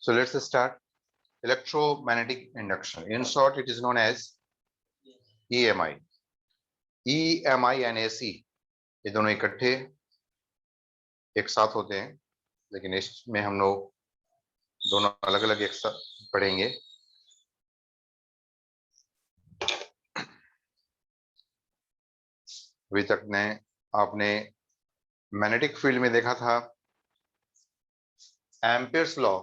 So let's start. Electromagnetic induction. In short, it is known as EMI. EMI and AC ये दोनों इकट्ठे एक साथ होते हैं, लेकिन इसमें हम लोग दोनों अलग अलग एक साथ पढ़ेंगे। अभी तक ने आपने मैग्नेटिक फील्ड में देखा था एम्पियर्स लॉ,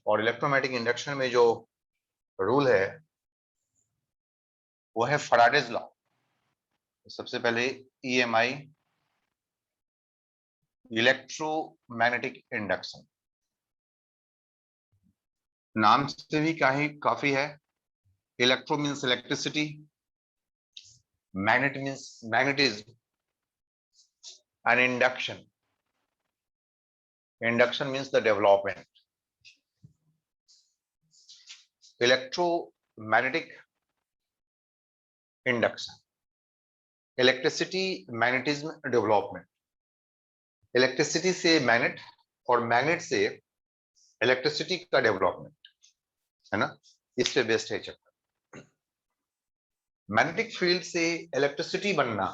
और इलेक्ट्रोमैग्नेटिक इंडक्शन में जो रूल है वो है फैराडेज लॉ। सबसे पहले EMI, इलेक्ट्रोमैग्नेटिक इंडक्शन, नाम से भी काफी है। Electro means electricity, magnet means magnetism, and induction means the development. Electromagnetic induction, electricity, magnetism, development. Electricity से मैग्नेट और मैग्नेट से इलेक्ट्रिसिटी का डेवलपमेंट है ना, इस पे बेस्ड है चैप्टर। मैग्नेटिक फील्ड से इलेक्ट्रिसिटी बनना,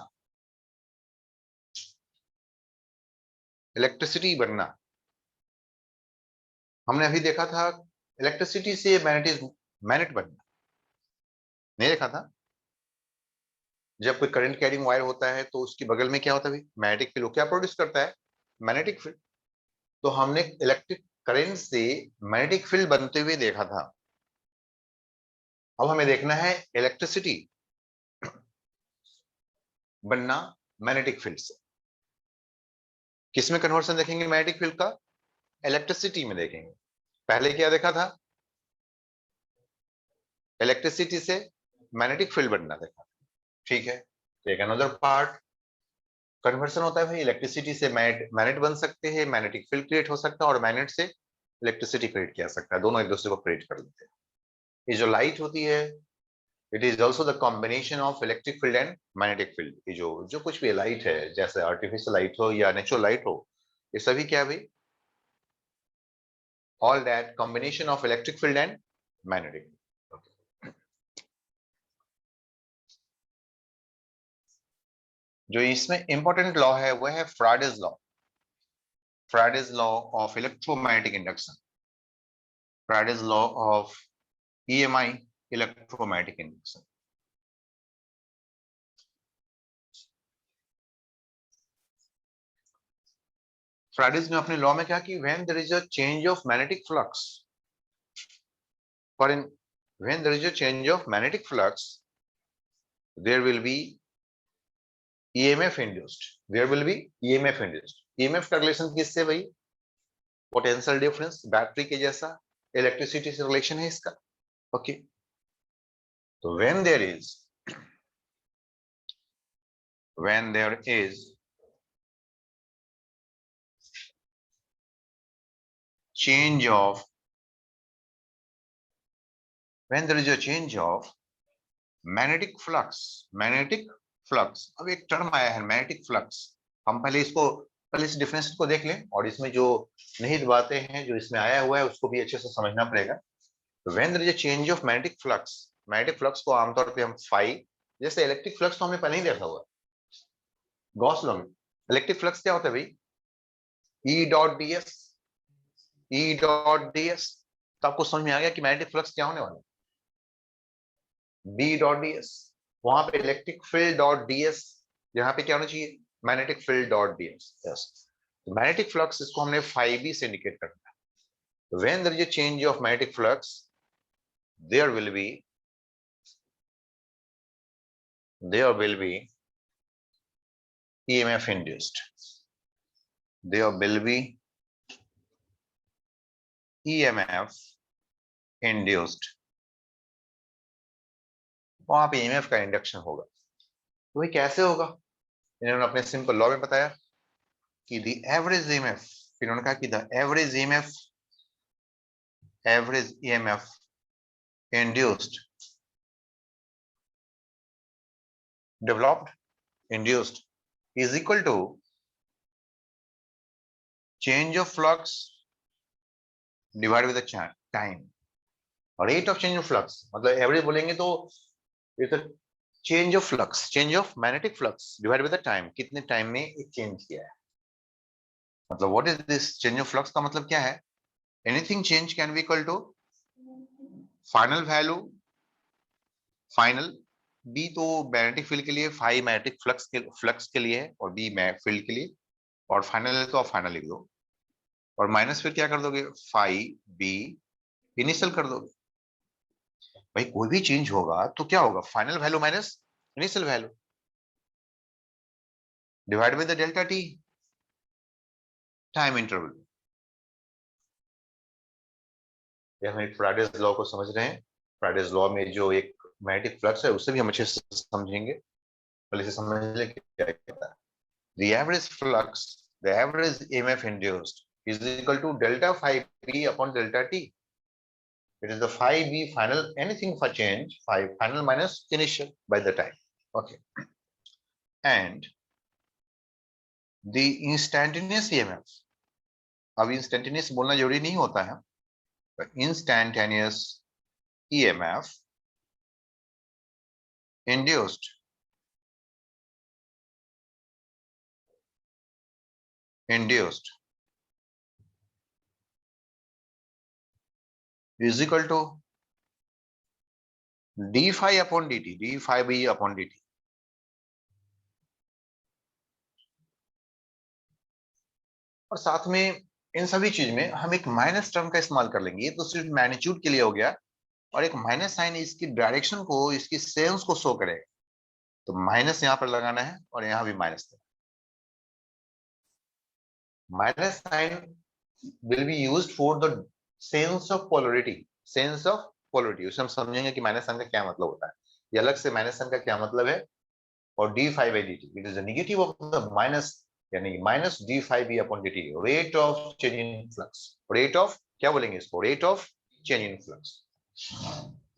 हमने अभी देखा था इलेक्ट्रिसिटी से मैग्नेट बनना नहीं देखा था। जब कोई करंट कैरिंग वायर होता है तो उसके बगल में क्या होता है, मैग्नेटिक फील्ड। क्या प्रोड्यूस करता है? Magnetic field. तो हमने इलेक्ट्रिक करंट से मैग्नेटिक फील्ड बनते हुए देखा था। अब हमें देखना है इलेक्ट्रिसिटी बनना मैग्नेटिक फील्ड से। किसमें कन्वर्सन देखेंगे मैग्नेटिक फील्ड का? इलेक्ट्रिसिटी में देखेंगे। पहले क्या देखा था? इलेक्ट्रिसिटी से मैग्नेटिक फील्ड बनना देखा। ठीक है, एक अनदर पार्ट कन्वर्सन होता है भाई। इलेक्ट्रिसिटी से मैग्नेट बन सकते हैं, मैग्नेटिक फील्ड क्रिएट हो सकता है, और मैग्नेट से इलेक्ट्रिसिटी क्रिएट किया सकता है। दोनों एक दूसरे को क्रिएट कर लेते हैं। ये जो लाइट होती है, it is also the combination of electric field and magnetic field. ये जो कुछ भी लाइट है, जैसे आर्टिफिशियल लाइट हो या नेचुरल लाइट हो, ये सभी क्या है भाई? All that combination of electric field and magnetic. जो इसमें इंपॉर्टेंट लॉ है वह है Faraday's law. Faraday's law of electromagnetic induction, Faraday's law of EMI, electromagnetic induction. Faraday's ने अपने लॉ में क्या कि when there is a change of magnetic flux, for in when there is a change of magnetic flux, there will be EMF induced. There will be EMF induced. EMF का relation किससे भाई? Potential difference, battery के जैसा electricity से relation है इसका। Okay, तो when there is change of magnetic flux, अब एक टर्म आया है मैग्नेटिक फ्लक्स। हम पहले इस डिफरेंस को देख लें, और इसमें जो निहित बातें हैं जो इसमें आया हुआ है उसको भी अच्छे से समझना पड़ेगा। तो when there is a change of magnetic flux को आमतौर पे हम फाई, जैसे इलेक्ट्रिक फ्लक्स तो हमने पहले ही देखा हुआ गॉस लॉ में। इलेक्ट्रिक फ्लक्स क्या होता है भाई? E dot ds। तो आपको समझ में आ गया कि मैग्नेटिक फ्लक्स क्या होने वाला है? B dot ds। वहां पे इलेक्ट्रिक फील्ड डॉट ds, यहाँ पे क्या होना चाहिए? Magnetic field dot ds। Yes, तो मैग्नेटिक फ्लक्स इसको हमने phi b से इंडिकेट करना है। When there is a change of magnetic flux, there will be EMF induced. There will be EMF induced। वहां पे EMF का इंडक्शन होगा। तो ये कैसे होगा? इन्होंने अपने सिंपल लॉ में बताया कि द एवरेज EMF, इन्होंने कहा कि the average EMF induced, developed, induced is equal to change of flux divide with the time. Rate of change of flux मतलब एवरेज बोलेंगे तो it's change of flux, change of magnetic flux divide with the time, कितने time में ये change किया है। मतलब what is this change of flux का मतलब क्या है? Anything change can be equal to final value, final B तो मैग्नेटिक फील्ड के लिए, फाई मैग्नेटिक फ्लक्स के लिए है और बी फील्ड के लिए, और फाइनल है तो आप फाइनल लिख दो, और माइनस फिर क्या कर दोगे, फाई बी इनिशियल कर दोगे। भाई कोई भी चेंज होगा तो क्या होगा, final value minus initial value divide by the delta T time interval. ये हम एक फ्राइडेज लॉ को समझ रहे हैं। फ्राइडेज लॉ में जो एक मैग्नेटिक फ्लक्स है उससे भी हम अच्छे से समझेंगे। पहले से समझ ले क्या कहता है। The average flux, the average EMF induced is equal to delta phi b upon delta t. It is the phi b final, anything for change, phi final minus initial by the time. Okay. And the instantaneous EMF. अब instantaneous बोलना जरूरी नहीं होता है, but instantaneous EMF induced is equal to d phi upon dt, d phi b upon dt. और साथ में इन सभी चीज में हम एक माइनस टर्म का इस्तेमाल कर लेंगे। ये तो सिर्फ मैग्नीट्यूड के लिए हो गया, और एक माइनस साइन इसकी डायरेक्शन को, इसकी सेंस को शो करेगा। तो माइनस यहां पर लगाना है और यहां भी minus. Minus sign will be used for the sense of polarity, sense of polarity. उसे हम समझेंगे कि माइनस साइन का क्या मतलब होता है, ये अलग से माइनस साइन का क्या मतलब है। और D five by D T it is the negative of the minus, यानी minus D five B upon D T, rate of change in flux. Rate of क्या बोलेंगे इसको, rate of change in flux.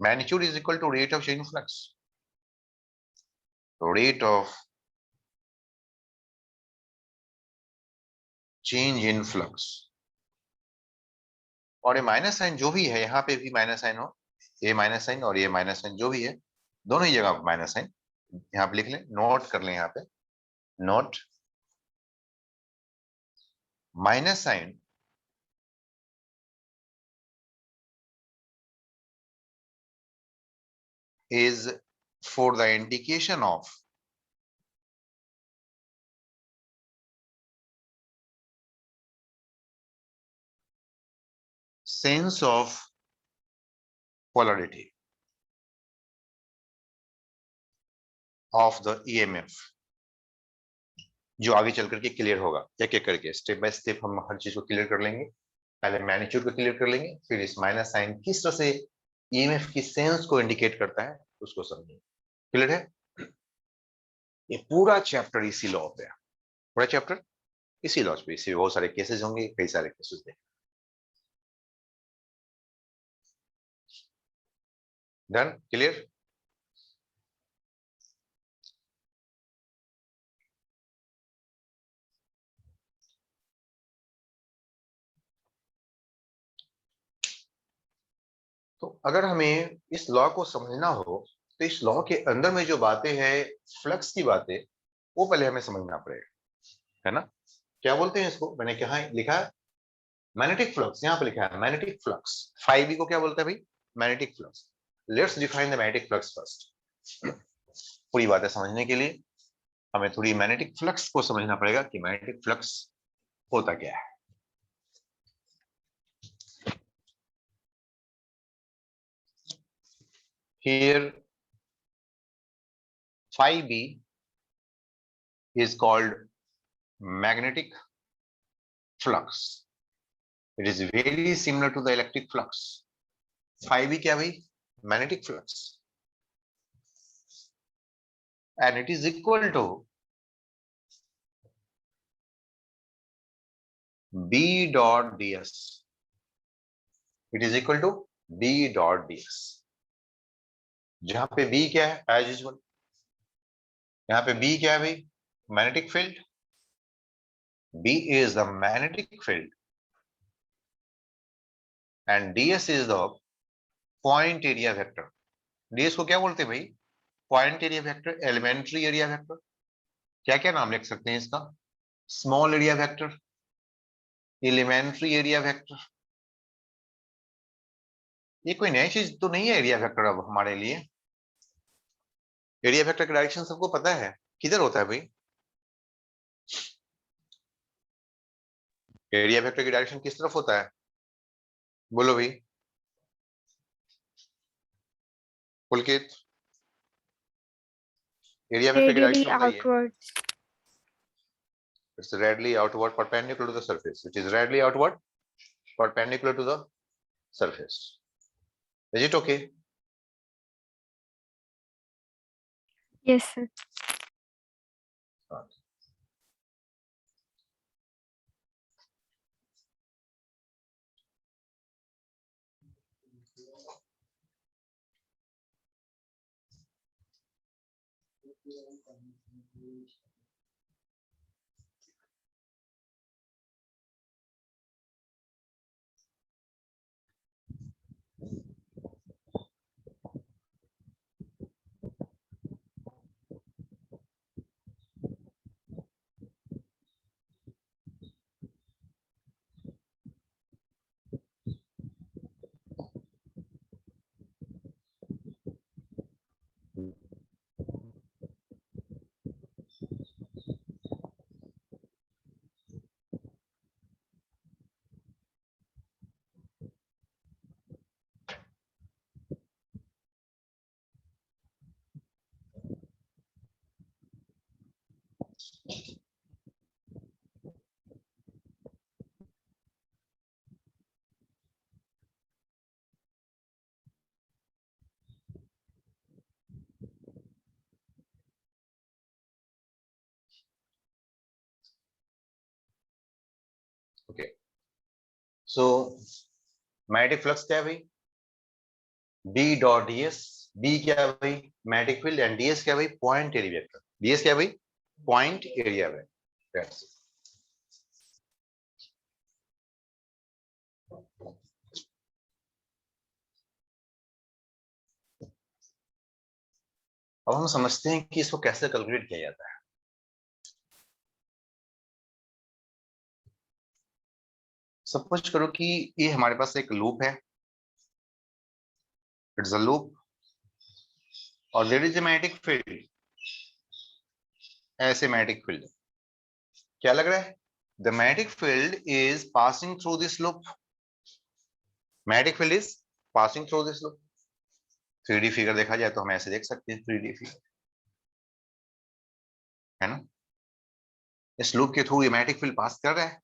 Magnitude is equal to rate of change in flux, rate of change in flux. और ये minus sign जो भी है, यहाँ पे भी माइनस साइन हो, ये माइनस साइन और ये माइनस साइन जो भी है, दोनों ही जगह माइनस साइन यहाँ पे लिख लें, नोट कर लें यहाँ पे, note minus sign is for the indication of sense of polarity of the EMF, जो आगे चल करके क्लियर होगा। एक एक करके स्टेप बाय स्टेप हम हर चीज को क्लियर कर लेंगे। पहले मैग्नीट्यूड को क्लियर कर लेंगे, फिर इस माइनस साइन किस तरह से EMF की सेंस को इंडिकेट करता है उसको समझेंगे। क्लियर है? ये पूरा चैप्टर इसी लॉ पे है, पूरा चैप्टर इसी लॉ पे, इसी बहुत सारे केसेस होंगे, कई सारे केसेस देखें। Done, clear? तो अगर हमें इस लॉ को समझना हो तो इस लॉ के अंदर में जो बातें हैं, फ्लक्स की बातें, वो पहले हमें समझना पड़ेगा, है ना? क्या बोलते हैं इसको, मैंने क्या लिखा है, मैग्नेटिक फ्लक्स। यहाँ पे लिखा है मैग्नेटिक फ्लक्स। फाइव बी को क्या बोलते हैं भाई, magnetic flux. Let's define the magnetic flux first. पूरी बातें समझने के लिए हमें थोड़ी मैग्नेटिक फ्लक्स को समझना पड़ेगा कि मैग्नेटिक फ्लक्स होता क्या है। Here phi b is called magnetic flux. It is very similar to the electric flux. Phi b क्या भाई, magnetic flux, and it is equal to b dot ds. It is equal to b dot ds, जहां पे b क्या है, as usual यहाँ पे b क्या है भाई, magnetic field. b is the magnetic field and ds is the point area vector. ds को क्या बोलते हैं भाई? Point area vector, elementary area vector. क्या क्या नाम लिख सकते हैं इसका? Small area vector, elementary area vector. ये कोई नई चीज तो नहीं है एरिया वेक्टर अब हमारे लिए। एरिया वेक्टर का डायरेक्शन सबको पता है, किधर होता है भाई? एरिया वेक्टर की डायरेक्शन किस तरफ होता है? बोलो भाई पुलकित, एरिया वेक्टर की Radially डायरेक्शन बताइए। outwards. It's radially outward perpendicular to the surface. It is radially outward perpendicular to the surface. Is it okay? Yes, sir. Okay. So magnetic flux क्या है भाई? B dot ds। B क्या है भाई? Magnetic field. And ds क्या है भाई? Point area vector. ds क्या है भाई? Point area vector. अब हम समझते हैं कि इसको कैसे कैलकुलेट किया जाता है। सपोज करो कि ये हमारे पास एक लूप है, इट्स अ लूप, और there is a magnetic field, ऐसे मैग्नेटिक फील्ड। क्या लग रहा है? The magnetic field is passing through this loop. Magnetic field is passing through this loop. 3D figure देखा जाए तो हम ऐसे देख सकते हैं, 3D फिगर है ना। इस लूप के थ्रू ये मैग्नेटिक फील्ड पास कर रहा है,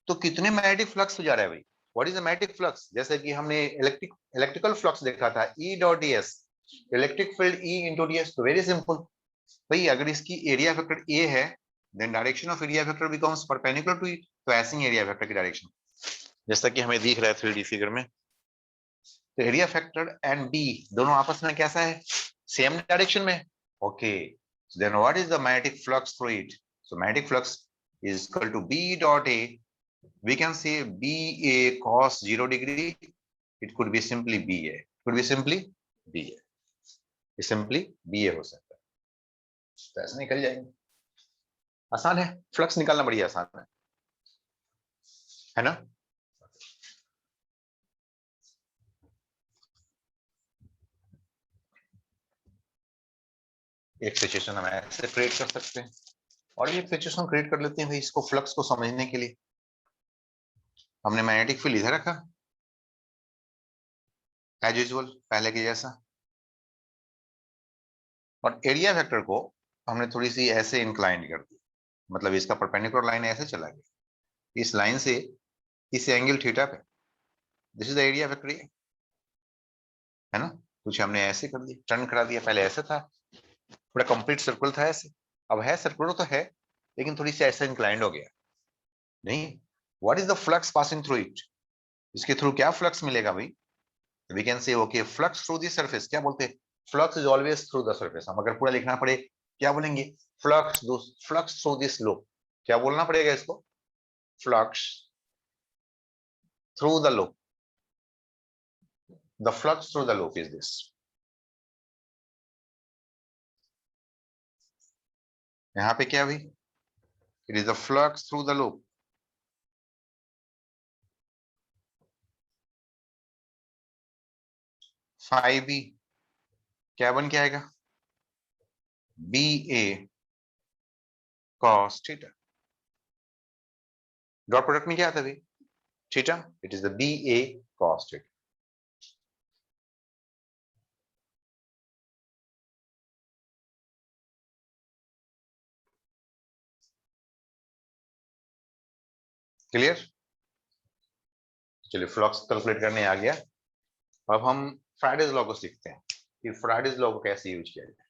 तो कितने मैग्नेटिक फ्लक्स हो जा रहा है भाई? What is the magnetic flux? जैसे कि हमने इलेक्ट्रिकल फ्लक्स देखा था, E dot ds, electric field E into ds। तो वेरी सिंपल भाई, अगर इसकी एरिया वेक्टर A है, then direction of area vector becomes perpendicular to it. तो ऐसे ही एरिया वेक्टर की डायरेक्शन, जैसा कि हमें दिख रहा है 3D फिगर में। तो एरिया फैक्टर एंड बी दोनों आपस में कैसा है? सेम डायरेक्शन में। Okay, then what is the magnetic flux through it? So magnetic flux is equal to B dot A. We can say B A cos 0 degree. It could be simply B A, could be simply B A, simply B A हो सकता है। तो ऐसे निकल जाएंगे। आसान है, flux निकालना बड़ी आसान है ना। एक सिचुएशन हम ऐसे क्रिएट कर सकते हैं, और ये सिचुएशन क्रिएट कर लेते हैं भाई इसको फ्लक्स को समझने के लिए। हमने मैग्नेटिक फील्ड इधर रखा एज यूजुअल पहले के जैसा, और एरिया वेक्टर को हमने थोड़ी सी ऐसे इंक्लाइन कर दी, मतलब इसका परपेंडिकुलर लाइन ऐसे चला गया इस लाइन से इस एंगल थीटा पे। This is the area vector, है ना। कुछ हमने ऐसे कर दिया, टर्न करा दिया, पहले ऐसे था, पूरा कंप्लीट सर्कुलर था ऐसे, अब है सर्कुलर तो है, लेकिन थोड़ी सी ऐसे इंक्लाइंड हो गया। नहीं, what is the flux passing through it? इसके थ्रू क्या फ्लक्स मिलेगा भाई? We can say okay flux through this surface. क्या बोलते हैं? Flux is always through the surface. हम अगर पूरा लिखना पड़े क्या बोलेंगे? Flux flux through this loop. क्या बोलना पड़ेगा इसको? Flux through the loop. The flux through the loop is this. यहां पे क्या हुई? It is the flux through the loop. Five B क्या बन के आएगा? B A cos theta. Dot product में क्या आता है theta? It is the B A cos theta. Clear? चलिए फ्लक्स कैलकुलेट करने आ गया। अब हम फ्राइडेज लॉ को सीखते हैं कि फ्राइडेज लॉ को कैसे यूज किया जाए।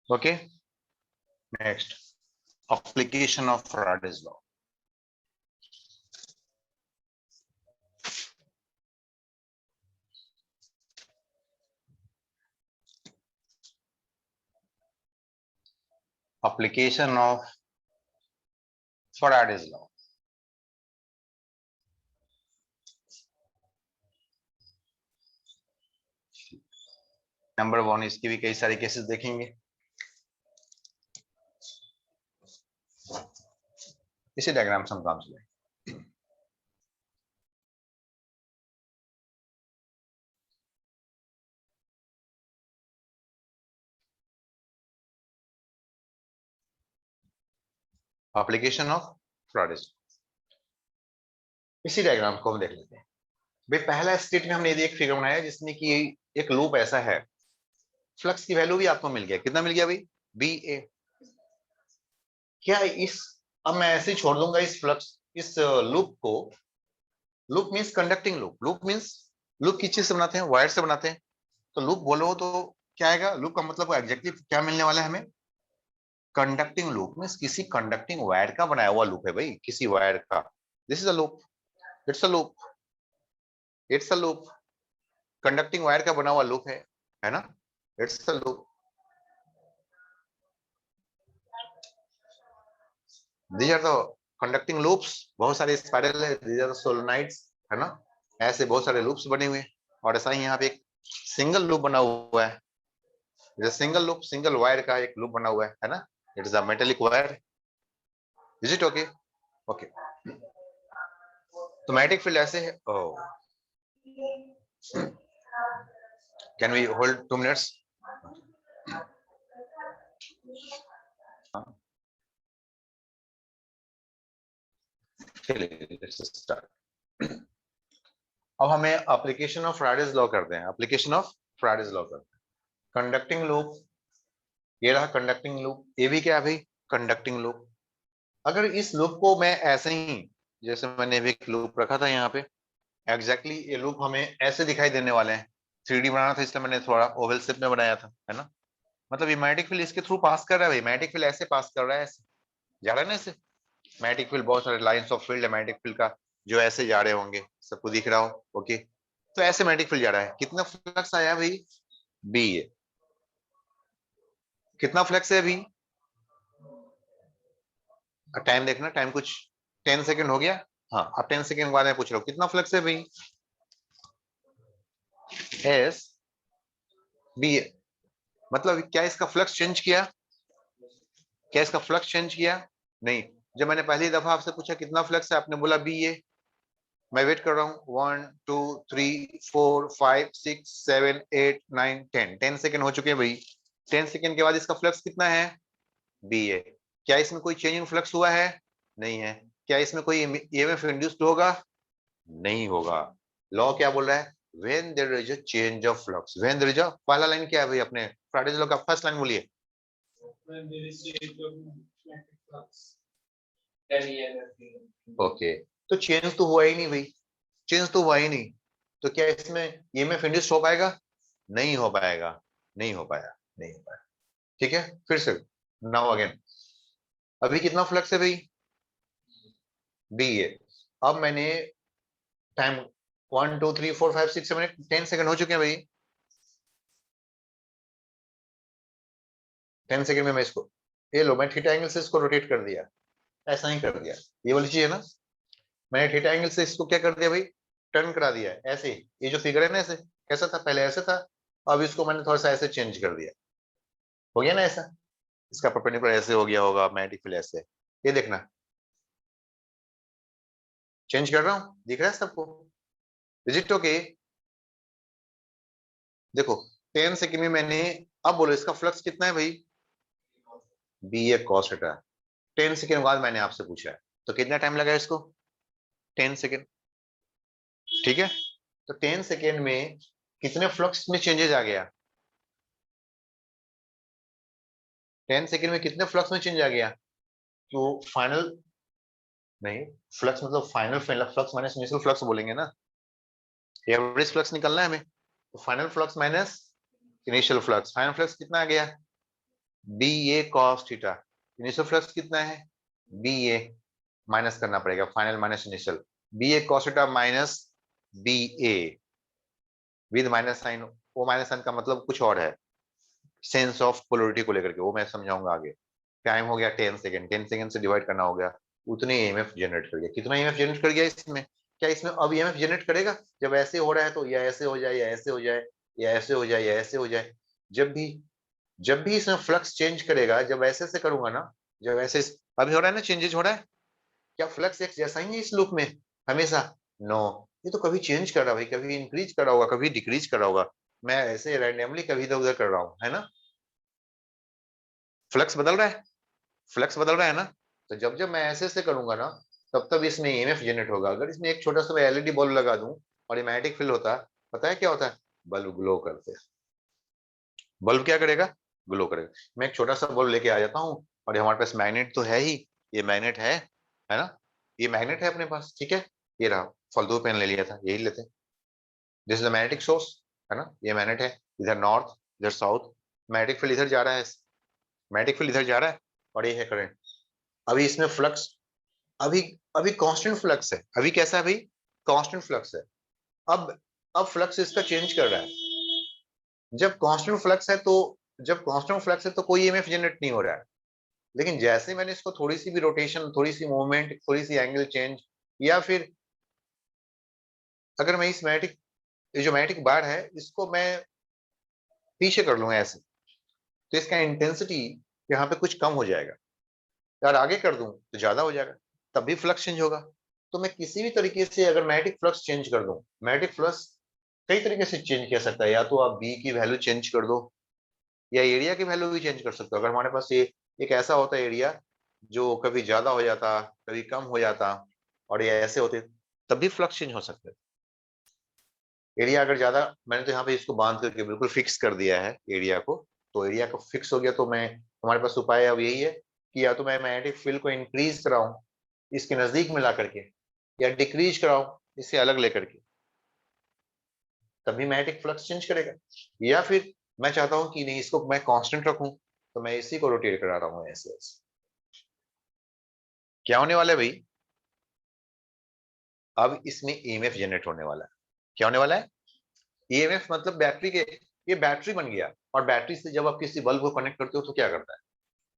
Okay, next application of Faraday's law. Application of Faraday's law. Number 1 इसकी भी कई सारे केसेस देखेंगे। इसी डायग्राम से हम काम चलेंगे। Application of Fridays. इसी डायग्राम को हम देख लेते हैं। भाई पहला स्टेट में हमने एक फिगर बनाया जिसमें कि एक लूप ऐसा है, फ्लक्स की वैल्यू भी आपको मिल गया। कितना मिल गया भाई? बी ए। क्या इस अब मैं ऐसे ही छोड़ दूंगा इस फ्लक्स इस लूप को। Loop means conducting loop. Loop means loop किस चीज से बनाते हैं? वायर से बनाते हैं। तो लूप बोलो तो क्या आएगा? लूप का मतलब एग्जैक्टली क्या मिलने वाला है हमें? कंडक्टिंग लूप मींस किसी कंडक्टिंग वायर का बनाया हुआ लूप है भाई, किसी वायर का। This is a loop, it's a loop, it's a loop. Conducting wire का बना हुआ लूप है ना? It's a loop. These are the conducting loops. बहुत सारे स्पाइरल है, दीज आर द सोलेनॉइड्स, है ना? ऐसे बहुत सारे लूप्स बने हुए हैं। और ऐसा ही यहाँ पे एक सिंगल लूप बना हुआ है। सिंगल लूप, सिंगल वायर का एक लूप बना हुआ है ना? It is a metallic wire. Is it okay? Okay. तो मैग्नेटिक फील्ड ऐसे है। Can we hold 2 minutes? Let's start. अब हमें एप्लीकेशन ऑफ फ्राइडेज लॉ करते हैं। एप्लीकेशन ऑफ फ्राइडेज लॉ करते हैं। कंडक्टिंग लूप, ये रहा कंडक्टिंग लूप। ये भी क्या है भाई? Conducting loop. अगर इस लूप को मैं ऐसे ही, जैसे मैंने भी एक लूप रखा था यहाँ पे, एग्जैक्टली ये लूप हमें ऐसे दिखाई देने वाले हैं। 3D बनाना था इसलिए मैंने थोड़ा ओवल शेप में बनाया था, है ना? मतलब ये मैग्नेटिक फील्ड इसके थ्रू पास कर रहा है भाई। मैग्नेटिक फील्ड ऐसे पास कर रहा है, ऐसे जा रहा है ना ऐसे। मैग्नेटिक फील्ड, बहुत सारे लाइंस ऑफ फील्ड है मैग्नेटिक फील्ड का, जो ऐसे जा रहे होंगे, सबको दिख रहा हो। ओके, तो ऐसे मैग्नेटिक फील्ड जा रहा है। कितना फ्लक्स आया भाई? बी है। कितना फ्लक्स है अभी? टाइम देखना, टाइम कुछ 10 सेकंड हो गया। हाँ, अब 10 सेकंड के बाद मैं पूछ रहा हूँ कितना फ्लक्स है भाई? S B. मतलब क्या इसका फ्लक्स चेंज किया? क्या इसका फ्लक्स चेंज किया? नहीं। जब मैंने पहली दफा आपसे पूछा कितना फ्लक्स है, आपने बोला बी ए। मैं वेट कर रहा हूँ 1 2 3 4 5 6 7 8 9 10। 10 सेकंड हो चुके हैं भाई। 10 सेकंड के बाद इसका फ्लक्स कितना है? बी ए। क्या इसमें कोई चेंज इन फ्लक्स हुआ है? नहीं है। क्या इसमें कोई ईएमएफ इंड्यूस्ड होगा? नहीं होगा। लॉ क्या बोल रहा है? When there is a change of flux, when there is a, पहला लाइन क्या है भाई अपने फ्राइडेज लॉ का? फर्स्ट लाइन बोलिए। ओके, तो चेंज तो हुआ ही नहीं भाई, चेंज तो हुआ ही नहीं। तो क्या इसमें ईएमएफ इंड्यूस हो पाएगा? नहीं हो पाएगा। नहीं हो पाया, नहीं हो पाया। ठीक है, फिर से नाउ अगेन, अभी कितना फ्लक्स है भाई, बी ए। अब मैंने टाइम 1 2 3 4 5 6 7 10 सेकंड हो चुके हैं भाई। 10 सेकंड में मैं इसको, ये लो, मैं थीटा एंगल से इसको रोटेट कर दिया, ऐसा ही कर दिया, ये वाली चीज है ना, मैंने थीटा एंगल से इसको क्या कर दिया भाई, टर्न करा दिया ऐसे। ये जो फिगर है ना, ऐसे कैसा था पहले, ऐसे था, अब इसको मैंने थोड़ा सा ऐसे चेंज कर दिया, हो गया ना ऐसा, इसका परपेंडिकुलर ऐसे हो गया होगा, मैग्नेटिक फील्ड ऐसे, ये देखना चेंज कर रहा हूं, दिख रहा है सबको, इज इट ओके? देखो 10 सेकंड में मैंने, अब बोलो इसका फ्लक्स कितना है भाई, B A cos theta. 10 second बाद मैंने आपसे पूछा है, तो कितना टाइम लगा इसको, 10 सेकंड। ठीक है, तो 10 सेकंड में कितने फ्लक्स में चेंजेस आ गया, 10 सेकंड में कितने फ्लक्स में चेंज आ गया, तो फाइनल, नहीं, फ्लक्स मतलब final flux minus initial flux बोलेंगे ना, एवरेज फ्लक्स निकलना है हमें, तो final flux minus initial flux, final flux कितना आ गया, B A cos theta. Initial flux कितना है, बी ए, माइनस करना पड़ेगा, final minus initial, B A cos theta minus B A, with minus sign. वो माइनस साइन का मतलब कुछ और है, सेंस ऑफ पोलरिटी को लेकर के, वो मैं समझाऊंगा आगे। टाइम हो गया 10 सेकंड, 10 सेकंड से डिवाइड करना हो गया, उतने ईएमएफ जनरेट कर गया। कितना ईएमएफ जनरेट कर गया इसमें, क्या इसमें अब ईएमएफ जनरेट करेगा, जब ऐसे हो रहा है तो या ऐसे हो जाए या ऐसे हो जाए या ऐसे हो जाए या ऐसे हो जाए, जब भी इसमें फ्लक्स चेंज करेगा, जब ऐसे से करूंगा ना, जब ऐसे अभी हो रहा है ना, चेंजेस हो रहा है, क्या फ्लक्स एक जैसा ही है इस लूप में हमेशा, नो, ये तो कभी चेंज कर रहा है भाई, कभी इंक्रीज कर रहा होगा, कभी डिक्रीज कर रहा होगा, मैं ऐसे रैंडमली कभी इधर उधर कर रहा हूँ, है ना, फ्लक्स बदल रहा है, फ्लक्स बदल रहा है ना, तो जब जब मैं ऐसे से करूंगा ना, तब तब इसमें ईएमएफ जनरेट होगा। अगर इसमें एक छोटा सा एलईडी बल्ब लगा दूं और ये मैग्नेटिक फील्ड होता, पता है क्या होता है, बल्ब ग्लो करते हैं, बल्ब क्या करेगा, ग्लो करेगा। मैं एक छोटा सा बल्ब लेके आ जाता हूँ, और ये हमारे पास मैग्नेट तो है ही, ये मैग्नेट है ना, ये मैग्नेट है अपने पास, ठीक है, ये रहा, फालतू पेन ले लिया था, यही लेते, this is the magnetic source, है ना, ये मैग्नेट है, इधर नॉर्थ इधर साउथ, मैग्नेटिक फील्ड इधर जा रहा है, मैग्नेटिक फील्ड इधर जा रहा है, और ये है करंट। अभी इसमें फ्लक्स, अभी अभी कांस्टेंट फ्लक्स है, अभी कैसा है भाई, कांस्टेंट फ्लक्स है। अब फ्लक्स इसका चेंज कर रहा है, जब कांस्टेंट फ्लक्स है तो, जब कांस्टेंट फ्लक्स है तो कोई ईएमएफ जनरेट नहीं हो रहा है, लेकिन जैसे मैंने इसको थोड़ी सी भी रोटेशन, थोड़ी सी मूवमेंट, थोड़ी सी एंगल चेंज, या फिर अगर मैं इस मैग्नेटिक, ये जो मैग्नेटिक बार है इसको मैं पीछे कर लूंगा ऐसे, तो इसका इंटेंसिटी यहाँ पे कुछ कम हो जाएगा, यार आगे कर दूं तो ज्यादा हो जाएगा, तब भी फ्लक्स चेंज होगा। तो मैं किसी भी तरीके से अगर मैग्नेटिक फ्लक्स चेंज कर दूं, मैग्नेटिक फ्लक्स कई तरीके से चेंज किया सकता है, या तो आप बी की वैल्यू चेंज कर दो, या एरिया की वैल्यू भी चेंज कर सकते हो। अगर हमारे पास ये एक ऐसा होता है एरिया, जो कभी ज्यादा हो जाता कभी कम हो जाता, और ये ऐसे होते, तब भी फ्लक्स चेंज हो सकता है। एरिया अगर ज्यादा, मैंने तो यहाँ पे इसको बांध करके बिल्कुल फिक्स कर दिया है एरिया को, तो एरिया को फिक्स हो गया, तो मैं, हमारे पास उपाय अब यही है कि या तो मैं मैग्नेटिक फील्ड को इंक्रीज कराऊं इसके नजदीक में ला करके, या डिक्रीज कराऊं इससे अलग लेकर के, तभी मैग्नेटिक फ्लक्स चेंज करेगा। या फिर मैं चाहता हूं कि नहीं, इसको मैं कांस्टेंट रखूं, तो मैं इसी को रोटेट करा रहा हूं ऐसे ऐसे। क्या होने वाला है भाई, अब इसमें ईएमएफ जनरेट होने वाला है। क्या होने वाला है, ईएमएफ मतलब बैटरी के, ये बैटरी बन गया, और बैटरी से जब आप किसी बल्ब को कनेक्ट करते हो तो क्या करता है,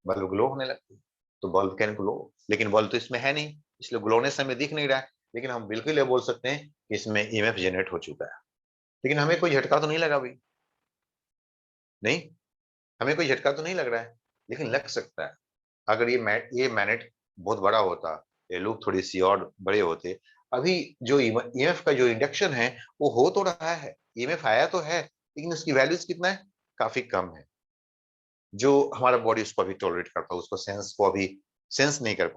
बल्ब ग्लो होने लगती है, तो बल्ब कैन ग्लो, लेकिन बल्ब तो इसमें है नहीं, इसलिए ग्लोनेस से हमें दिख नहीं रहा है, लेकिन हम बिल्कुल ये बोल सकते हैं कि इसमें ईएमएफ जनरेट हो चुका है, लेकिन हमें कोई झटका तो नहीं लगा भाई, नहीं, हमें कोई झटका तो नहीं लग रहा है, लेकिन लग सकता है। अगर ये मैग्नेट बहुत बड़ा होता, ये लूप थोड़ी सी और बड़े होते, अभी जो ईएमएफ का जो इंडक्शन है वो हो तो रहा है, ईएमएफ आया तो है, लेकिन उसकी वैल्यूज कितना है, काफी कम है, जो हमारा बॉडी उसको अभी टॉलरेट करता है, उसको सेंस को अभी सेंस नहीं कर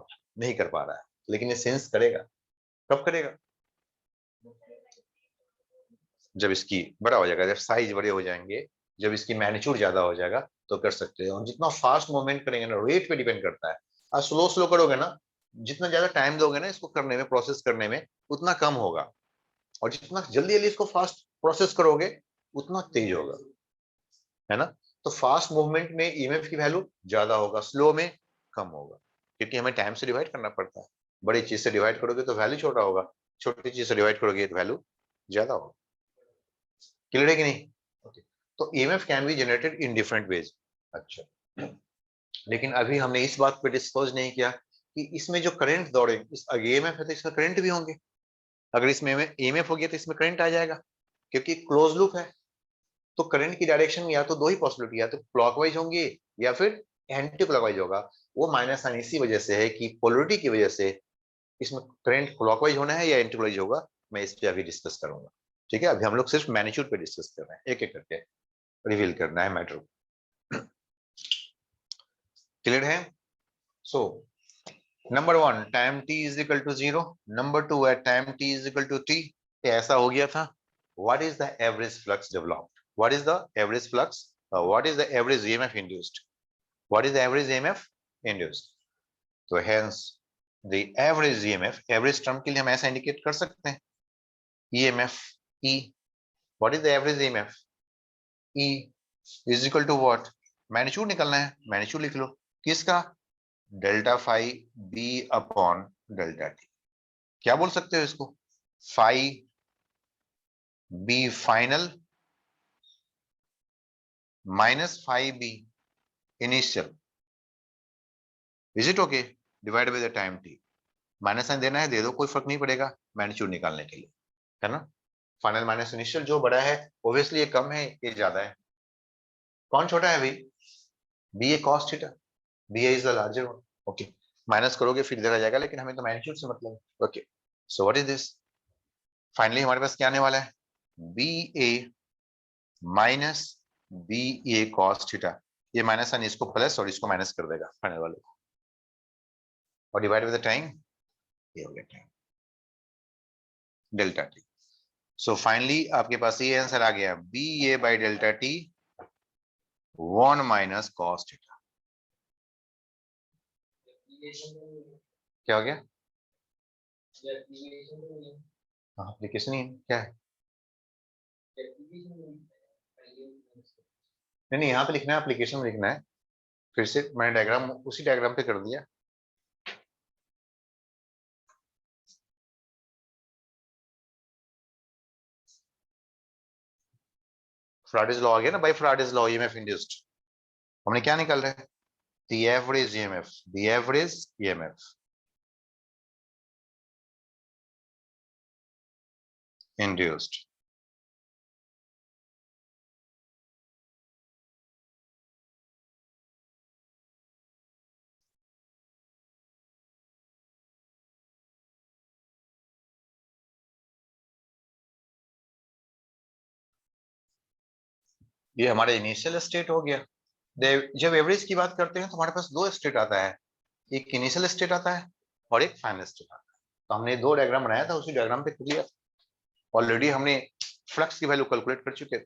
पा रहा है, लेकिन ये सेंस करेगा, कब करेगा, जब इसकी बड़ा हो जाएगा, जब साइज बड़े हो जाएंगे, जब इसकी मैग्नीट्यूड ज्यादा हो जाएगा, तो कर सकते हैं। और जितना फास्ट मूवमेंट करेंगे ना, रेट पे डिपेंड करता है, और स्लो स्लो करोगे ना, जितना ज्यादा टाइम दोगे ना इसको करने में, प्रोसेस करने में, उतना कम होगा, और जितना जल्दी जल्दी इसको फास्ट प्रोसेस करोगे उतना तेज होगा। है ना। तो फास्ट मूवमेंट में ईएमएफ की वैल्यू ज्यादा होगा, स्लो में कम होगा, क्योंकि हमें टाइम से डिवाइड करना पड़ता है। बड़ी चीज से डिवाइड करोगे तो वैल्यू छोटा होगा, छोटी चीज से डिवाइड करोगे तो वैल्यू ज्यादा होगा। क्लियर है कि नहीं? ओके। तो EMF can be generated in different ways. अच्छा, लेकिन अभी हमने इस बात पे डिस्कस नहीं किया कि इसमें जो करंट दौड़े, इस ईएमएफ है तो इसमें करंट भी होंगे। अगर इसमें ईएमएफ हो गया तो इसमें करंट आ जाएगा, क्योंकि क्लोज लूप है। तो करंट की डायरेक्शन में या तो दो ही पॉसिबिलिटी, या तो क्लॉकवाइज होंगे या फिर एंटी क्लॉकवाइज होगा। वो माइनस साइन इसी वजह से है कि पोलरिटी की वजह से इसमें करंट क्लॉकवाइज होना है या एंटी क्लॉकवाइज होगा, मैं इस पे अभी डिस्कस करूंगा। ठीक है, अभी हम लोग सिर्फ मैग्नीट्यूड पे डिस्कस कर रहे हैं, एक एक करके रिवील करना है मैटर। क्लियर है? So number 1, time t is equal to 0। Number 2 है time t is equal to t। ऐसा हो गया था। What is the average flux developed? What is the average flux? What is the average EMF induced? What is the average EMF induced? तो hence the average EMF, average term के लिए हम ऐसा indicate कर सकते हैं, EMF E। What is the average EMF? E is equal to what? Magnitude निकलना है, मैग्नीट्यूड लिख लो। किसका? Delta phi B upon delta T. क्या बोल सकते हो इसको? Phi B final minus phi B initial, is it okay, divide by the time T. Minus sign देना है दे दो, कोई फर्क नहीं पड़ेगा मैग्नीट्यूड निकालने के लिए, है ना। फाइनल माइनस इनिशियल, जो बड़ा है ऑब्वियसली ये कम है, ये ज्यादा है। कौन छोटा है भाई? B A cos theta, B A is the larger one. Okay, minus करोगे फिर इधर आ जाएगा, लेकिन हमें तो मैग्नीट्यूड से मतलब है। Okay, so what is this? Finally हमारे पास क्या आने वाला है? B A minus B A cos theta. ये माइनस साइन इसको प्लस और इसको माइनस कर देगा फाइनल वाले को, और डिवाइड बाय द टाइम, ये हो गया time delta T. So finally आपके पास ये आंसर आ गया, B A by delta T 1 minus cos theta. क्या हो गया? एप्लीकेशन ही क्या है? नहीं नहीं, यहाँ पे लिखना है, एप्लीकेशन में लिखना है। फिर से मैंने डायग्राम उसी डायग्राम पे कर दिया। फ्राडेज लॉ आ गया ना, बाय फ्राडेज लॉ ईएमएफ इंड्यूस्ड। हमने क्या निकाल रहे हैं? The average EMF, the average EMF induced. ये हमारा इनिशियल स्टेट हो गया। जब एवरेज की बात करते हैं तो हमारे पास दो स्टेट आता है, एक इनिशियल स्टेट आता है और एक फाइनल स्टेट आता है। तो हमने दो डायग्राम बनाया था, उसी डायग्राम पे क्लियर ऑलरेडी हमने फ्लक्स की वैल्यू कैलकुलेट कर चुके थे।